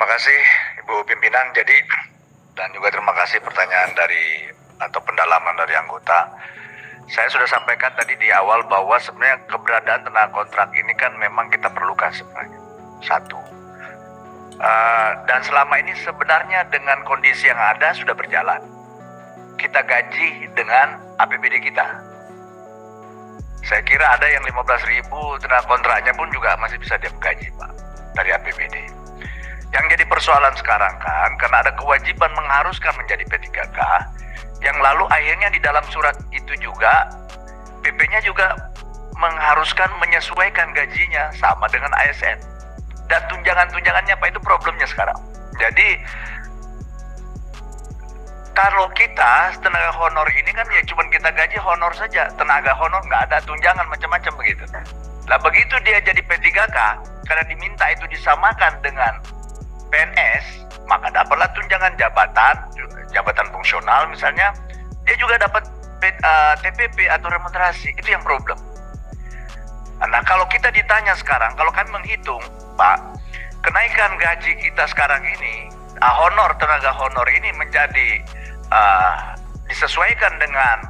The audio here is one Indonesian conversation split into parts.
Terima kasih Ibu Pimpinan. Dan juga terima kasih pertanyaan dari atau pendalaman dari anggota. Saya sudah sampaikan tadi di awal bahwa sebenarnya keberadaan tenaga kontrak ini kan memang kita perlukan sebenarnya. Satu. Dan selama ini sebenarnya dengan kondisi yang ada sudah berjalan. Kita gaji dengan APBD kita. Saya kira ada yang 15.000 tenaga kontraknya pun juga masih bisa dia gaji, Pak, dari APBD. Yang jadi persoalan sekarang kan, karena ada kewajiban mengharuskan menjadi P3K, yang lalu akhirnya di dalam surat itu juga, PP-nya juga mengharuskan menyesuaikan gajinya sama dengan ASN. Dan tunjangan-tunjangannya, Pak, itu problemnya sekarang. Jadi, kalau kita tenaga honor ini kan ya cuma kita gaji honor saja, tenaga honor nggak ada tunjangan macam-macam begitu. Nah begitu dia jadi P3K, karena diminta itu disamakan dengan PNS, maka dapatlah tunjangan jabatan fungsional misalnya, dia juga dapat TPP atau remunerasi, itu yang problem. Nah kalau kita ditanya sekarang, kalau kami menghitung, Pak, kenaikan gaji kita sekarang ini, tenaga honor ini menjadi disesuaikan dengan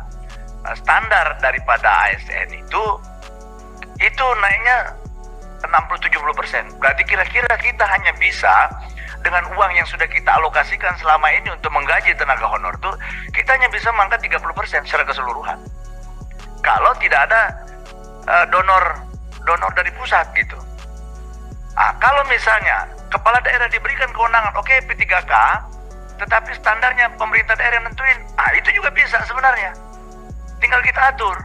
standar daripada ASN itu naiknya 60-70%. Berarti kira-kira kita hanya bisa dengan uang yang sudah kita alokasikan selama ini untuk menggaji tenaga honor itu, kita hanya bisa mengangkat 30% secara keseluruhan. Kalau tidak ada donor dari pusat gitu. Kalau misalnya kepala daerah diberikan kewenangan, oke, P3K, tetapi standarnya pemerintah daerah yang nentuin, itu juga bisa sebenarnya. Tinggal kita atur.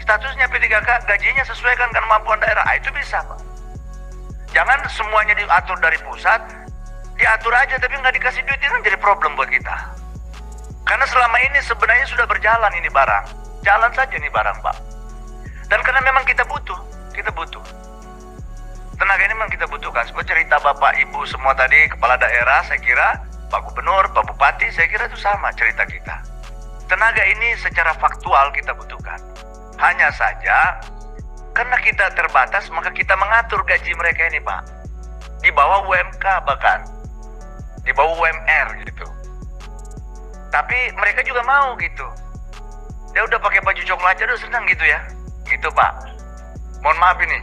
Statusnya P3K, gajinya sesuaikan dengan kemampuan daerah, itu bisa, Pak. Jangan semuanya diatur dari pusat, diatur aja tapi nggak dikasih duit, itu kan jadi problem buat kita. Karena selama ini sebenarnya sudah berjalan ini barang. Jalan saja nih barang, Pak. Dan karena memang kita butuh. Tenaga ini memang kita butuhkan. Seperti cerita Bapak Ibu semua tadi, kepala daerah, saya kira Pak Gubernur, Pak Bupati, saya kira itu sama cerita kita. Tenaga ini secara faktual kita butuhkan. Hanya saja, karena kita terbatas, maka kita mengatur gaji mereka ini, Pak. Di bawah UMK bahkan. Di bawah UMR gitu. Tapi mereka juga mau gitu. Dia udah pakai baju coklat aja udah senang gitu ya. Gitu, Pak. Mohon maaf ini.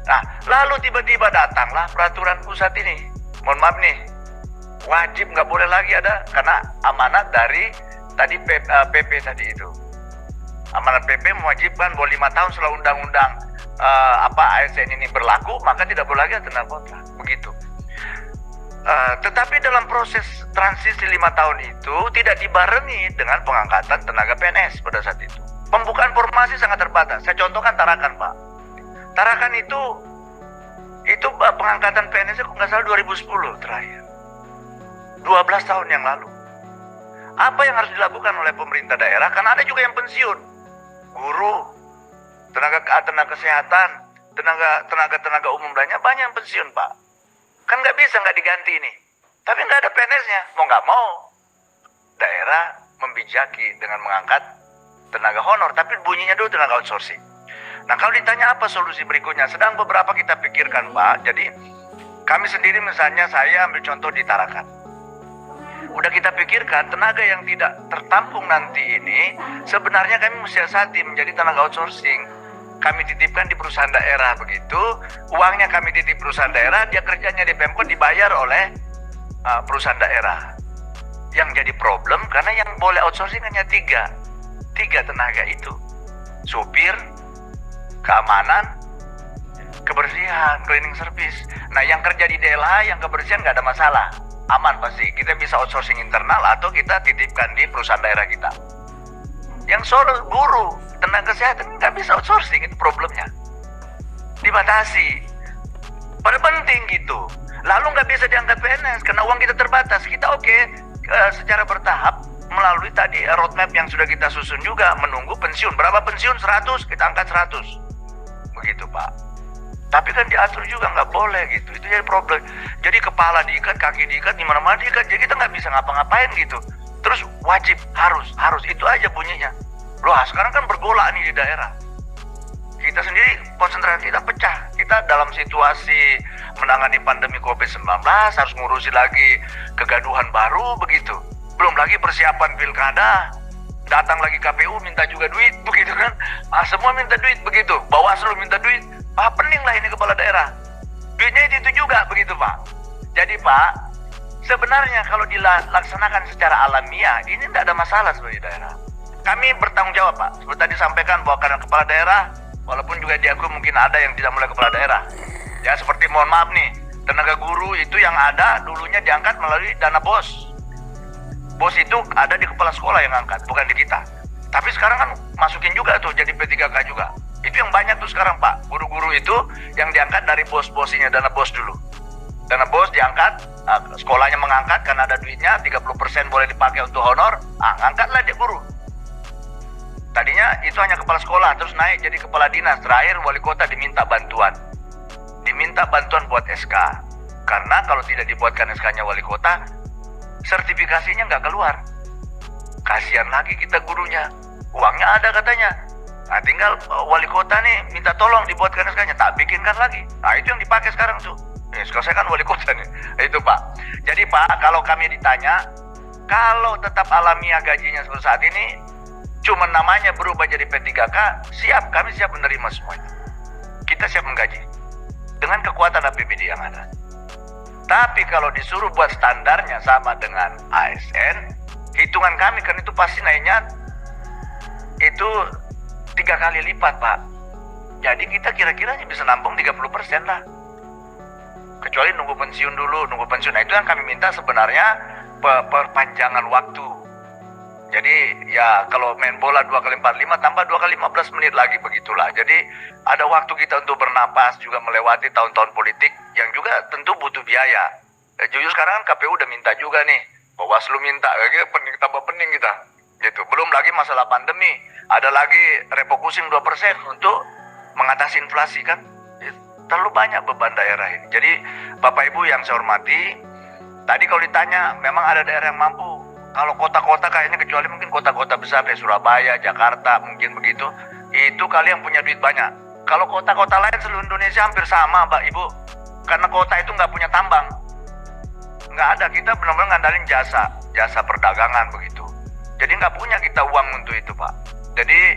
Nah, lalu tiba-tiba datanglah peraturan pusat ini. Mohon maaf nih. Wajib nggak boleh lagi ada, karena amanat dari tadi PP tadi itu. Amanat PP mewajibkan bahwa 5 tahun setelah undang-undang ASN ini berlaku, maka tidak boleh lagi ada tenaga kontrak. Begitu. Tetapi dalam proses transisi 5 tahun itu tidak dibarengi dengan pengangkatan tenaga PNS pada saat itu. Pembukaan formasi sangat terbatas. Saya contohkan Tarakan, Pak. Tarakan itu pengangkatan PNS-nya kok nggak salah 2010 terakhir. 12 tahun yang lalu. Apa yang harus dilakukan oleh pemerintah daerah? Karena ada juga yang pensiun. Guru, tenaga kesehatan, tenaga umum lainnya banyak yang pensiun, Pak. Kan nggak bisa nggak diganti ini. Tapi nggak ada PNS-nya. Mau nggak mau, daerah membijaki dengan mengangkat tenaga honor. Tapi bunyinya dulu tenaga outsourcing. Nah kalau ditanya apa solusi berikutnya, sedang beberapa kita pikirkan, Pak. Jadi kami sendiri misalnya, saya ambil contoh di Tarakan. Udah kita pikirkan tenaga yang tidak tertampung nanti ini sebenarnya kami mensiasati menjadi tenaga outsourcing. Kami titipkan di perusahaan daerah begitu, uangnya kami titip perusahaan daerah, dia kerjanya di Pemkot dibayar oleh perusahaan daerah. Yang jadi problem karena yang boleh outsourcing hanya tiga tenaga itu. Supir, keamanan, kebersihan, cleaning service. Nah yang kerja di DLH, yang kebersihan nggak ada masalah. Aman pasti, kita bisa outsourcing internal atau kita titipkan di perusahaan daerah kita. Yang soal guru, tenaga kesehatan nggak bisa outsourcing, itu problemnya. Dibatasi. Pada penting gitu. Lalu nggak bisa diangkat PNS karena uang kita terbatas. Kita secara bertahap melalui tadi roadmap yang sudah kita susun juga, menunggu pensiun. Berapa pensiun? 100, kita angkat 100. Begitu, Pak. Tapi kan diatur juga nggak boleh gitu, itu jadi problem. Jadi kepala diikat, kaki diikat, di mana-mana diikat, jadi kita nggak bisa ngapa-ngapain gitu. Terus wajib, harus, itu aja bunyinya. Loh, sekarang kan bergolak nih di daerah. Kita kita sendiri konsentrasi kita pecah. Kita dalam situasi menangani pandemi COVID-19 harus ngurusi lagi kegaduhan baru begitu. Belum lagi persiapan pilkada, datang lagi KPU minta juga duit begitu kan. Semua minta duit begitu. Bawaslu minta duit. Pening lah ini kepala daerah. Duitnya itu juga begitu Pak. Jadi Pak, sebenarnya kalau dilaksanakan secara alamiah ini tidak ada masalah sebagai daerah. Kami bertanggung jawab Pak. Seperti tadi disampaikan bahwa karena kepala daerah, walaupun juga diakui mungkin ada yang tidak mulai kepala daerah. Ya seperti mohon maaf nih, tenaga guru itu yang ada dulunya diangkat melalui dana BOS. BOS itu ada di kepala sekolah yang angkat, bukan di kita. Tapi sekarang kan masukin juga tuh jadi P3K juga. Itu yang banyak tuh sekarang Pak. Guru-guru itu yang diangkat dari BOS-BOSnya, dana BOS dulu. Dana BOS diangkat, sekolahnya mengangkat karena ada duitnya, 30% boleh dipakai untuk honor, angkatlah dia guru. Tadinya itu hanya kepala sekolah, terus naik jadi kepala dinas, terakhir wali kota diminta bantuan. Diminta bantuan buat SK. Karena kalau tidak dibuatkan SK-nya wali kota, sertifikasinya nggak keluar. Kasihan lagi kita gurunya, uangnya ada katanya. Nah tinggal wali kota nih minta tolong dibuatkan SK-nya, tak bikinkan lagi. Nah itu yang dipakai sekarang tuh. Sekarang saya kan wali kota nih, itu Pak. Jadi Pak, kalau kami ditanya, kalau tetap alamiah gajinya seperti saat ini, cuma namanya berubah jadi P3K, siap, kami siap menerima semuanya. Kita siap menggaji dengan kekuatan APBD yang ada. Tapi kalau disuruh buat standarnya sama dengan ASN, hitungan kami kan itu pasti naiknya itu 3 kali lipat Pak. Jadi kita kira-kira bisa nampung 30% lah. Kecuali nunggu pensiun dulu, nunggu pensiun. Nah itu yang kami minta sebenarnya perpanjangan waktu. Jadi ya kalau main bola 2 kali 45 tambah 2 kali 15 menit lagi begitulah. Jadi ada waktu kita untuk bernapas juga melewati tahun-tahun politik yang juga tentu butuh biaya. Jujur sekarang kan KPU udah minta juga nih, Bawaslu minta, kayak pening tambah pening kita. Gitu. Belum lagi masalah pandemi, ada lagi refocusing 2% untuk mengatasi inflasi kan. Terlalu banyak beban daerah ini. Jadi Bapak Ibu yang saya hormati, tadi kalau ditanya memang ada daerah yang mampu. Kalau kota-kota kayaknya kecuali mungkin kota-kota besar kayak Surabaya, Jakarta mungkin begitu, itu kalian punya duit banyak. Kalau kota-kota lain seluruh Indonesia hampir sama Mbak Ibu, karena kota itu nggak punya tambang, nggak ada. Kita benar-benar ngandalin jasa perdagangan begitu. Jadi nggak punya kita uang untuk itu Pak. Jadi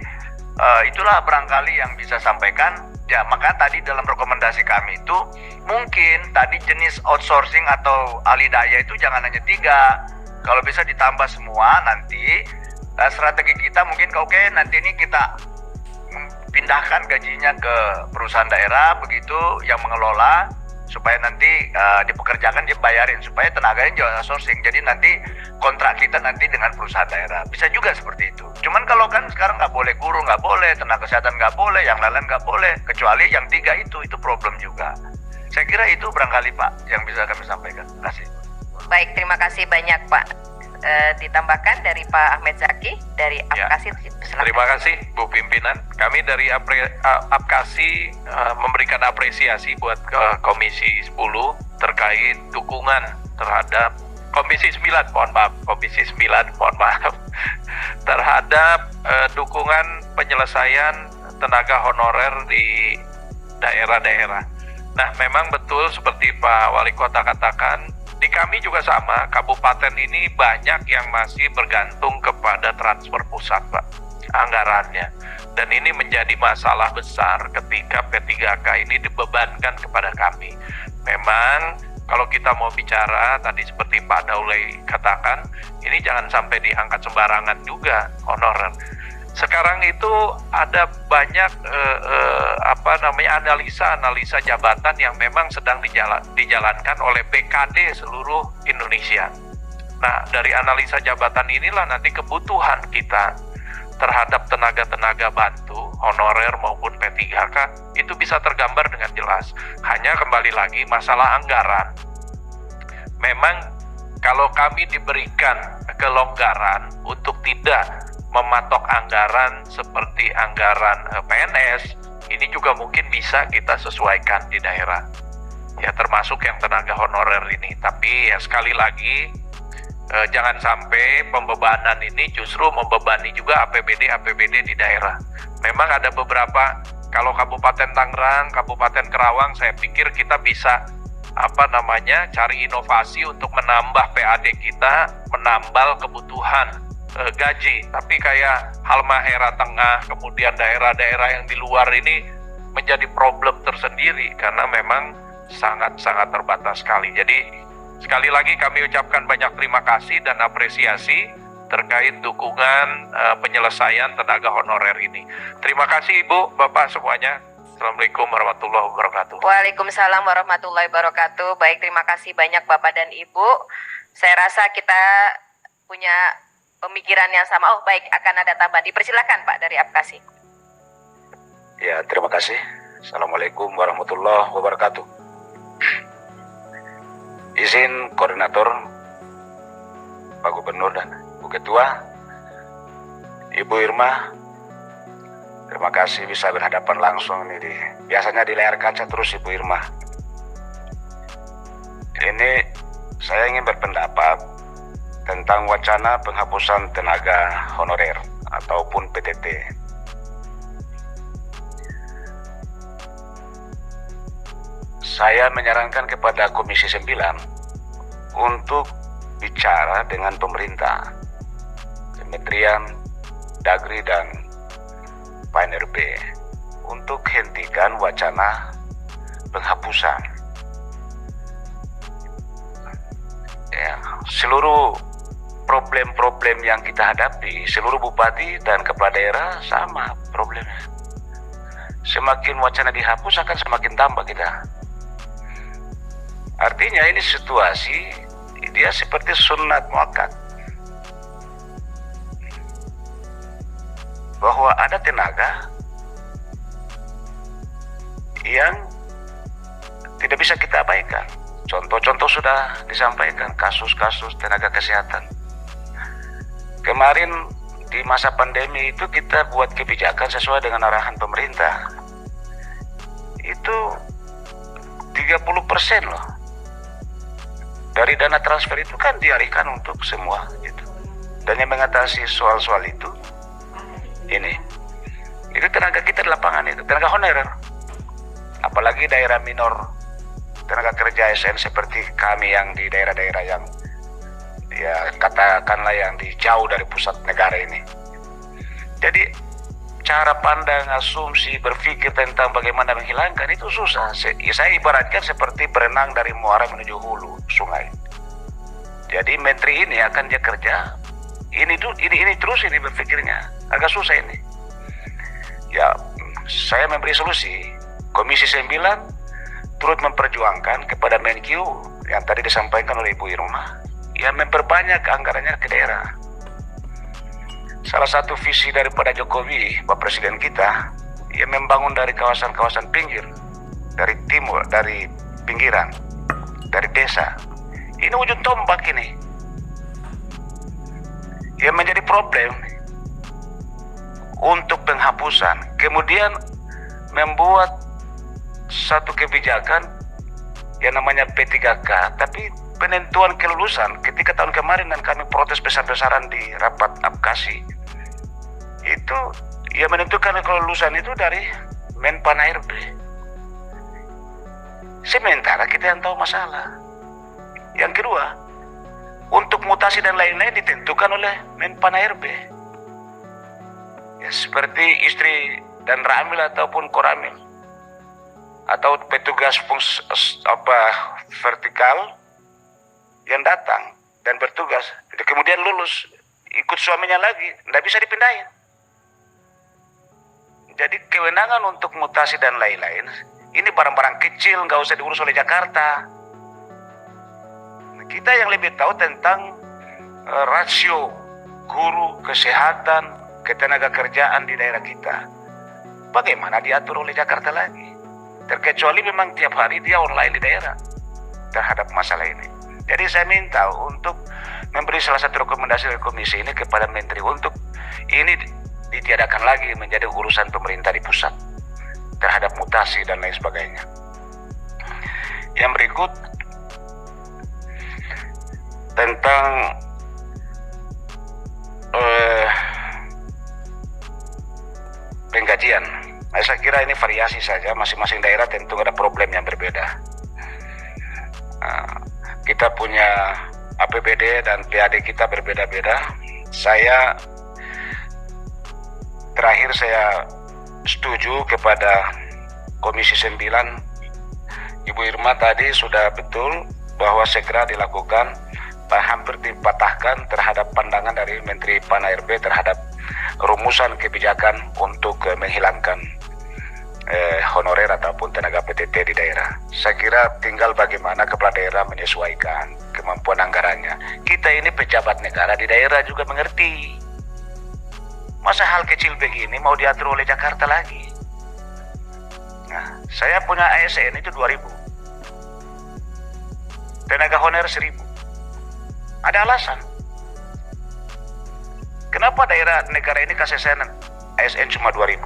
itulah barangkali yang bisa sampaikan. Ya maka tadi dalam rekomendasi kami itu mungkin tadi jenis outsourcing atau alih daya itu jangan hanya 3. Kalau bisa ditambah semua nanti strategi kita mungkin oke nanti ini kita pindahkan gajinya ke perusahaan daerah begitu yang mengelola supaya nanti dipekerjakan dia bayarin supaya tenaganya jangan outsourcing. Jadi nanti kontrak kita nanti dengan perusahaan daerah. Bisa juga seperti itu. Cuman kalau kan sekarang nggak boleh guru, nggak boleh, tenaga kesehatan nggak boleh, yang lain nggak boleh. Kecuali yang 3 itu problem juga. Saya kira itu barangkali Pak yang bisa kami sampaikan. Terima kasih. Baik, terima kasih banyak Pak. Ditambahkan dari Pak Ahmed Zaki dari APKASI. Ya, terima kasih Bu Pimpinan. Kami dari APKASI memberikan apresiasi buat Komisi 10 terkait dukungan terhadap Komisi 9, mohon maaf, terhadap dukungan penyelesaian tenaga honorer di daerah-daerah. Nah, memang betul seperti Pak Wali Kota katakan, di kami juga sama, kabupaten ini banyak yang masih bergantung kepada transfer pusat, Pak, anggarannya. Dan ini menjadi masalah besar ketika P3K ini dibebankan kepada kami. Memang kalau kita mau bicara, tadi seperti Pak Daulay katakan, ini jangan sampai diangkat sembarangan juga honorer. Sekarang itu ada banyak analisa jabatan yang memang sedang dijalankan oleh BKD seluruh Indonesia. Nah, dari analisa jabatan inilah nanti kebutuhan kita terhadap tenaga-tenaga bantu, honorer maupun P3K, itu bisa tergambar dengan jelas. Hanya kembali lagi masalah anggaran. Memang kalau kami diberikan kelonggaran untuk tidak mematok anggaran seperti anggaran PNS, ini juga mungkin bisa kita sesuaikan di daerah. Ya termasuk yang tenaga honorer ini. Tapi ya sekali lagi, jangan sampai pembebanan ini justru membebani juga APBD di daerah. Memang ada beberapa Kalau Kabupaten Tangerang, Kabupaten Kerawang, saya pikir kita bisa cari inovasi untuk menambah PAD kita, menambal kebutuhan gaji. Tapi kayak Halmahera Tengah, kemudian daerah-daerah yang di luar ini menjadi problem tersendiri karena memang sangat-sangat terbatas sekali. Jadi sekali lagi kami ucapkan banyak terima kasih dan apresiasi terkait dukungan penyelesaian tenaga honorer ini. Terima kasih Ibu, Bapak semuanya. Assalamualaikum warahmatullahi wabarakatuh. Waalaikumsalam warahmatullahi wabarakatuh. Baik, terima kasih banyak Bapak dan Ibu. Saya rasa kita punya pemikiran yang sama. Oh baik, akan ada tambahan. Dipersilakan Pak dari Apkasi. Ya, terima kasih. Assalamualaikum warahmatullahi wabarakatuh. Izin koordinator, Pak Gubernur dan Bu Ketua, Ibu Irma, terima kasih bisa berhadapan langsung ini. Biasanya di layar kaca terus Ibu Irma. Ini saya ingin berpendapat tentang wacana penghapusan tenaga honorer ataupun PTT. Saya menyarankan kepada Komisi 9 untuk bicara dengan pemerintah, Kementerian Dagri dan PNRB untuk hentikan wacana penghapusan. Ya, seluruh problem-problem yang kita hadapi, seluruh bupati dan kepala daerah sama problemnya. Semakin wacana dihapus akan semakin tambah kita. Artinya ini situasi dia seperti sunat muakkad, bahwa ada tenaga yang tidak bisa kita abaikan. Contoh-contoh sudah disampaikan, kasus-kasus tenaga kesehatan. Kemarin di masa pandemi itu kita buat kebijakan sesuai dengan arahan pemerintah. Itu 30% loh. Dari dana transfer itu kan dialihkan untuk semua gitu. Dan yang mengatasi soal-soal itu tenaga kita di lapangan itu, tenaga honorer. Apalagi daerah minor, tenaga kerja ASN seperti kami yang di daerah-daerah yang ya katakanlah yang di jauh dari pusat negara ini. Jadi cara pandang, asumsi, berpikir tentang bagaimana menghilangkan itu susah. Saya ibaratkan seperti berenang dari muara menuju hulu sungai. Jadi menteri ini akan dia kerja, ini terus ini berpikirnya, agak susah ini. Ya, saya memberi solusi. Komisi 9 turut memperjuangkan kepada Menkyu yang tadi disampaikan oleh Ibu Irma, yang memperbanyak anggarannya ke daerah. Salah satu visi daripada Jokowi, Pak Presiden kita, ia membangun dari kawasan-kawasan pinggir, dari timur, dari pinggiran, dari desa. Ini ujung tombak ini. Yang menjadi problem untuk penghapusan, kemudian membuat satu kebijakan yang namanya P3K, tapi penentuan kelulusan ketika tahun kemarin dan kami protes besar-besaran di rapat Apkasi, itu ya menentukan kelulusan itu dari Menpan ARB. Sementara kita yang tahu masalah. Yang kedua, untuk mutasi dan lain-lain ditentukan oleh Menpan ARB. Ya, seperti istri dan ramil ataupun koramil, atau petugas vertikal yang datang dan bertugas, kemudian lulus, ikut suaminya lagi, tidak bisa dipindahin. Jadi kewenangan untuk mutasi dan lain-lain, ini barang-barang kecil, nggak usah diurus oleh Jakarta. Kita yang lebih tahu tentang rasio guru, kesehatan, ketenaga kerjaan di daerah kita. Bagaimana diatur oleh Jakarta lagi? Terkecuali memang tiap hari dia online di daerah terhadap masalah ini. Jadi saya minta untuk memberi salah satu rekomendasi dari komisi ini kepada Menteri untuk ini ditiadakan lagi menjadi urusan pemerintah di pusat terhadap mutasi dan lain sebagainya. Yang berikut tentang penggajian Nah, saya kira ini variasi saja, masing-masing daerah tentu ada problem yang berbeda. Kita punya APBD dan PAD kita berbeda-beda. Terakhir saya setuju kepada Komisi 9. Ibu Irma tadi sudah betul bahwa segera dilakukan, hampir dipatahkan terhadap pandangan dari Menteri Pan-RB terhadap rumusan kebijakan untuk menghilangkan honorer ataupun tenaga PTT di daerah. Saya kira tinggal bagaimana kepala daerah menyesuaikan kemampuan anggarannya. Kita ini pejabat negara di daerah juga mengerti. Masa hal kecil begini mau diatur oleh Jakarta lagi? Nah, saya punya ASN itu 2.000. Tenaga honorer 1.000. Ada alasan. Kenapa daerah negara ini kasih saya ASN cuma 2.000?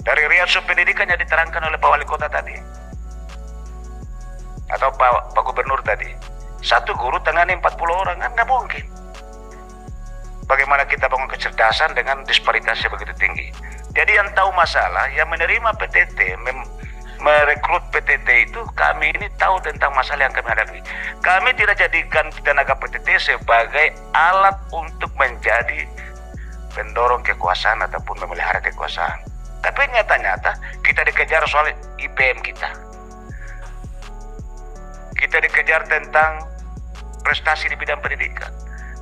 Dari riadsum pendidikan yang diterangkan oleh Pak Wali Kota tadi, atau Pak Gubernur tadi, satu guru tangani 40 orang, kan nggak mungkin. Bagaimana kita bangun kecerdasan dengan disparitasnya begitu tinggi? Jadi yang tahu masalah, yang menerima PTT, merekrut PTT itu kami ini tahu tentang masalah yang kami hadapi. Kami tidak jadikan tenaga PTT sebagai alat untuk menjadi pendorong kekuasaan ataupun memelihara kekuasaan. Tapi nyata-nyata kita dikejar soal IPM kita. Kita dikejar tentang prestasi di bidang pendidikan.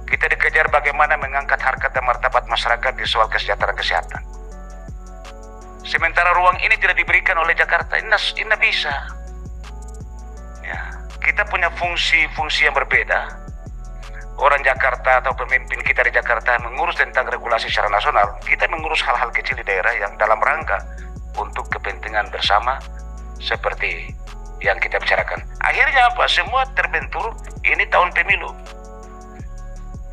Kita dikejar bagaimana mengangkat harkat dan martabat masyarakat di soal kesejahteraan kesehatan. Sementara ruang ini tidak diberikan oleh Jakarta, ini bisa. Ya, kita punya fungsi-fungsi yang berbeda. Orang Jakarta atau pemimpin kita di Jakarta mengurus tentang regulasi secara nasional, kita mengurus hal-hal kecil di daerah yang dalam rangka untuk kepentingan bersama seperti yang kita bicarakan. Akhirnya apa? Semua terbentur ini tahun pemilu.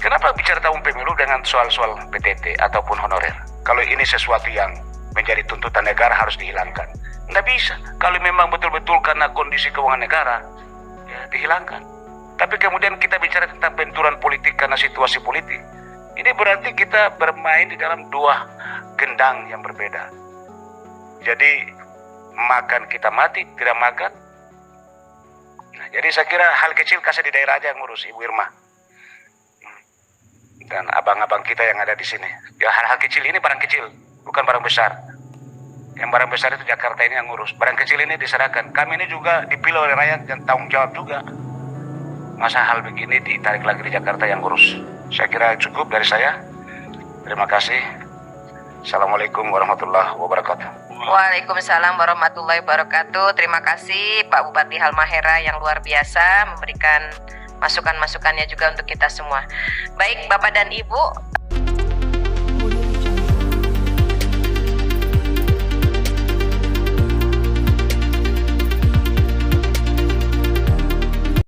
Kenapa bicara tahun pemilu dengan soal-soal PTT ataupun honorer? Kalau ini sesuatu yang menjadi tuntutan negara harus dihilangkan. Nggak bisa. Kalau memang betul-betul karena kondisi keuangan negara, ya dihilangkan. Tapi kemudian kita bicara tentang benturan politik karena situasi politik. Ini berarti kita bermain di dalam dua gendang yang berbeda. Jadi makan kita mati, tidak makan. Nah, jadi saya kira hal kecil kasih di daerah aja yang ngurus, Ibu Irma. Dan abang-abang kita yang ada di sini. Ya hal-hal kecil ini barang kecil, bukan barang besar. Yang barang besar itu Jakarta ini yang ngurus. Barang kecil ini diserahkan. Kami ini juga dipilih oleh rakyat dan tanggung jawab juga. Masa hal begini ditarik lagi di Jakarta yang ngurus. Saya kira cukup dari saya. Terima kasih. Assalamualaikum warahmatullahi wabarakatuh. Waalaikumsalam warahmatullahi wabarakatuh. Terima kasih Pak Bupati Halmahera yang luar biasa memberikan masukan-masukannya juga untuk kita semua. Baik Bapak dan Ibu,